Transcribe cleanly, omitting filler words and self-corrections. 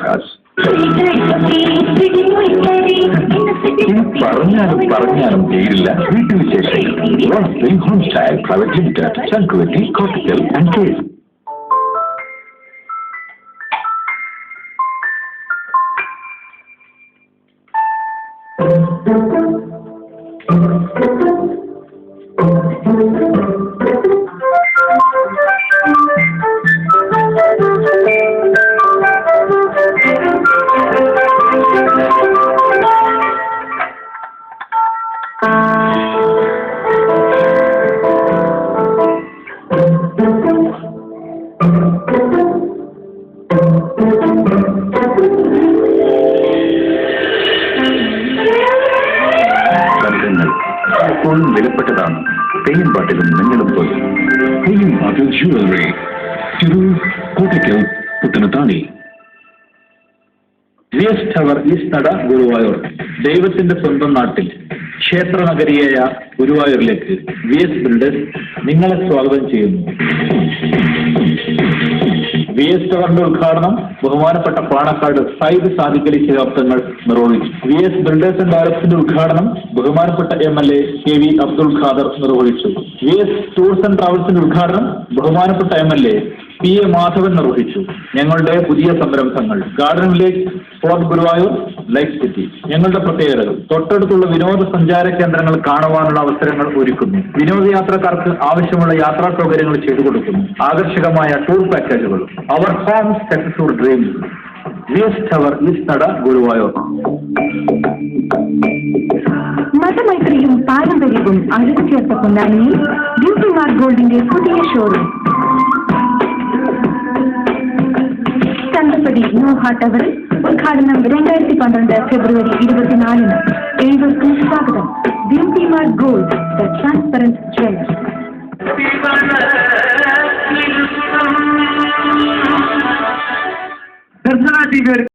ആകാശ്. പറഞ്ഞാലും തീരില്ല വീട്ടുവിശേഷങ്ങൾ. Home style private limited, Changuvetty, Kottakkal and case. എപ്പോഴും വിലപ്പെട്ടതാണ്. തെയ്യം പാട്ടിലും നിങ്ങളും പോയി. Theyyam Pattil jewellery, Tirur, Kottakkal, Puthanathani. VS tower east Nada, Guruvayur. ദൈവത്തിന്റെ സ്വന്തം നാട്ടിൽ ക്ഷേത്ര നഗരിയായ ഗുരുവായൂരിലേക്ക് വിഎസ് ബിൽഡേഴ്സ് നിങ്ങളെ സ്വാഗതം ചെയ്യുന്നു. വിഎസ് ടവറിന്റെ ഉദ്ഘാടനം ബഹുമാനപ്പെട്ട പാണക്കാട് സയ്യിദ് സാദിഖ് അലി ശിഹാബ്ദങ്ങൾ നിർവഹിച്ചു. വിഎസ് ബിൽഡേഴ്സ് ആൻഡ് ഡയറക്ടറിന്റെ ഉദ്ഘാടനം ബഹുമാനപ്പെട്ട എംഎൽഎ KV അബ്ദുൽ ഖാദർ നിർവഹിച്ചു. വിഎസ് ടൂർസ് ആൻഡ് ട്രാവൽസിന്റെ ഉദ്ഘാടനം ബഹുമാനപ്പെട്ട എംഎൽഎ PA മാധവൻ നിർവഹിച്ചു. ഞങ്ങളുടെ പുതിയ സംരംഭങ്ങൾ garden village, fort Guruvayur, life city. ഞങ്ങളുടെ പ്രത്യേകതകൾ: തൊട്ടടുത്തുള്ള വിനോദസഞ്ചാര കേന്ദ്രങ്ങൾ കാണുവാനുള്ള അവസരങ്ങൾ ഒരുക്കുന്നു. വിനോദയാത്രക്കാർക്ക് ആവശ്യമുള്ള യാത്രാ സൗകര്യങ്ങൾ ചെയ്തു കൊടുക്കുന്നു. ആകർഷകമായ ടൂർ പാക്കേജുകൾ. അവർ home success your dreams. VS tower east Nada, Guruvayur. മതമൈത്രിയും പാരമ്പര്യവും അഴിച്ചുചേർത്ത പൊന്നാനിയിൽ ബ്യൂട്ടി മാർക്ക് ഗോൾഡിന്റെ പുതിയ ഷോറൂം. ചന്തപ്പടി നോഹ ടവറിൽ ഉദ്ഘാടനം 2012 ഫെബ്രുവരി 24. ഏവർക്കും സ്വാഗതം. Beauty mark gold, the transparent jeweller.